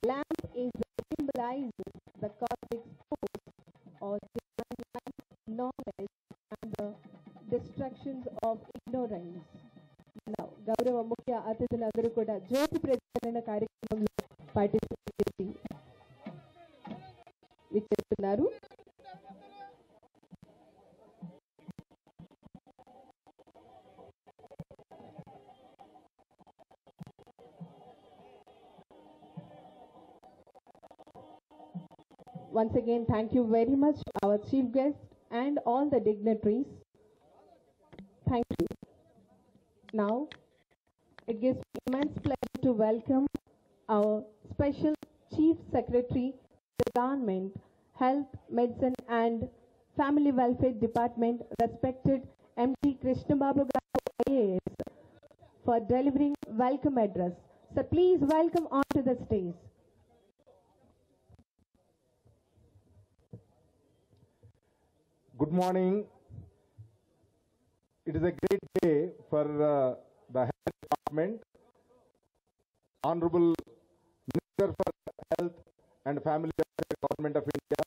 Lamp is symbolizes the cosmic force or divine light, knowledge and the destructions of ignorance. గౌరవ ముఖ్య అతిథులందరూ కూడా జ్యోతి ప్రజ్వలన కార్యక్రమంలో పార్టిసిపేట్ చేసి విచ్చేస్తున్నారు. Once again, thank you very much, our chief guest and all the dignitaries. Thank you. Now, it gives me immense pleasure to welcome our Special Chief Secretary to the Government, Health, Medicine and Family Welfare Department, respected MT Krishnababu Garu IAS, for delivering welcome address. So please welcome onto the stage. Good morning. It is a great day for the Health Department. Honorable Minister for Health and Family Welfare Government of India,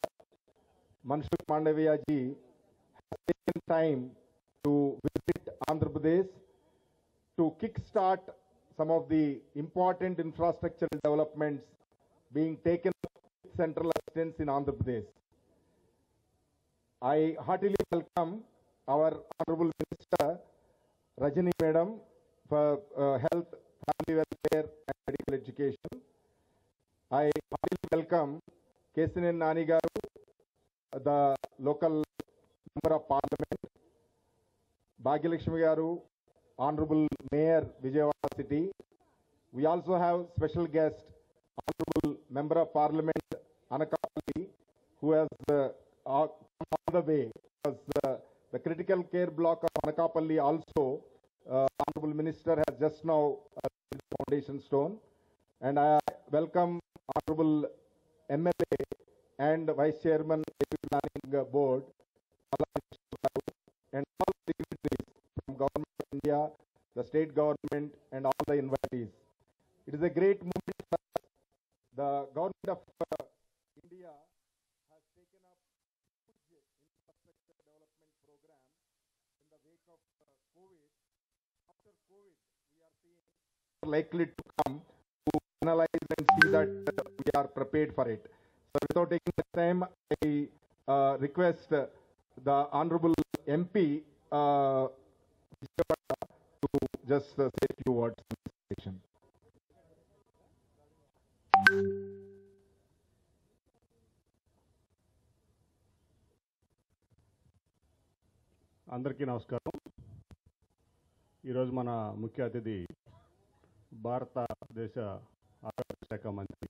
Manshukh Mandaviya ji, has taken time to visit Andhra Pradesh to kickstart some of the important infrastructural developments being taken with central assistance in Andhra Pradesh. I heartily welcome our Honorable Minister Rajani Madam for Health, Family Welfare and Medical Education. I heartily welcome Kesanen Nani Garu, the local Member of Parliament, Bhagyalakshmi Garu, Honorable Mayor Vijayawada City. We also have special guest, Honorable Member of Parliament Anakapalli, who has come all the way, because the critical care block of Anakapalli also, Honorable Minister has just now laid the foundation stone. And I welcome Honorable MLA and Vice Chairman AP Planning Board, and all dignitaries from Government of India, the state government and all the invitees. It is a great moment for us. The Government of India has taken up infrastructure development program in the wake of COVID. After COVID, we are seeing likely to come to analyze and see that we are prepared for it. So without taking the time, I request the Honorable MP to just say a few words in this session. అందరికీ నమస్కారం. ఈరోజు మన ముఖ్య అతిథి భారతదేశ ఆరోగ్య శాఖ మంత్రి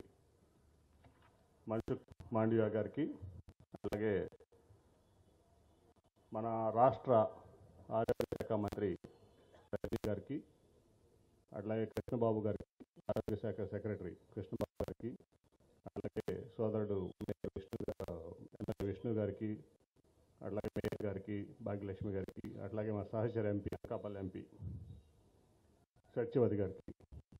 మన్సుఖ్ మాండవియా గారికి, అలాగే మన రాష్ట్ర ఆరోగ్య శాఖ మంత్రి రజనీ గారికి, అట్లాగే కృష్ణబాబు గారికి, ఆరోగ్య శాఖ సెక్రటరీ కృష్ణబాబు గారికి, అలాగే సోదరుడు విష్ణు గారికి, అట్లాగే మేయర్ గారికి, భాగ్యలక్ష్మి గారికి, అట్లాగే మా సహచర ఎంపీ అనకాపల్లి ఎంపీ సత్యవతి గారికి,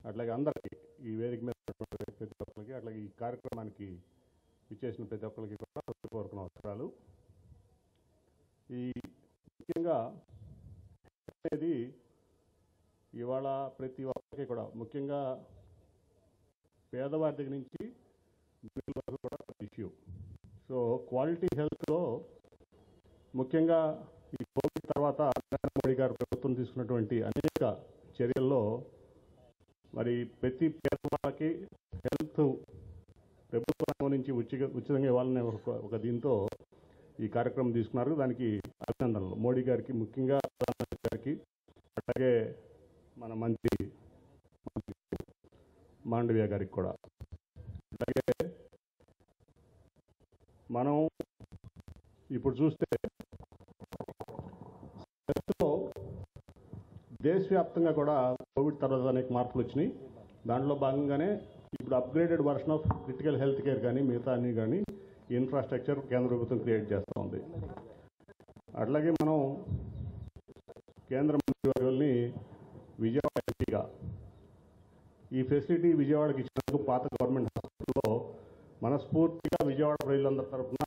అట్లాగే అందరికీ ఈ వేదిక మీద ప్రతి ఒక్కరికి, అట్లాగే ఈ కార్యక్రమానికి ఇచ్చేసిన ప్రతి ఒక్కరికి కూడా హృదయపూర్వక నమస్కారాలు. ఈ ముఖ్యంగా అనేది ఇవాళ ప్రతి ఒక్కరికి కూడా, ముఖ్యంగా పేదవారి దగ్గర నుంచి వరకు కూడా ఇష్యూ. సో క్వాలిటీ హెల్త్లో ముఖ్యంగా ఈ కోవిడ్ తర్వాత నరేంద్ర మోడీ గారు ప్రభుత్వం తీసుకున్నటువంటి అనేక చర్యల్లో మరి ప్రతి పేదవాళ్ళకి హెల్త్ ప్రభుత్వ రంగం నుంచి ఉచితంగా ఇవ్వాలనే ఒక దీంతో ఈ కార్యక్రమం తీసుకున్నారు. దానికి అభినందనలు మోడీ గారికి, ముఖ్యంగా ప్రధానమంత్రి గారికి, అలాగే మన మంత్రి మాండవియా గారికి కూడా. అలాగే మనం ఇప్పుడు చూస్తే దేశవ్యాప్తంగా కూడా కోవిడ్ తర్వాత అనేక మార్పులు వచ్చినాయి. దాంట్లో భాగంగానే ఇప్పుడు upgraded version of critical health care కానీ మిగతా అన్ని కానీ ఇన్ఫ్రాస్ట్రక్చర్ కేంద్ర ప్రభుత్వం క్రియేట్ చేస్తూ ఉంది. అట్లాగే మనం కేంద్ర మంత్రివర్యుల్ని విజయవాడ ఎంపీగా ఈ ఫెసిలిటీ విజయవాడకి ఇచ్చినందుకు పాత గవర్నమెంట్ హాస్పిటల్లో మనస్ఫూర్తిగా విజయవాడ ప్రజలందరి తరఫున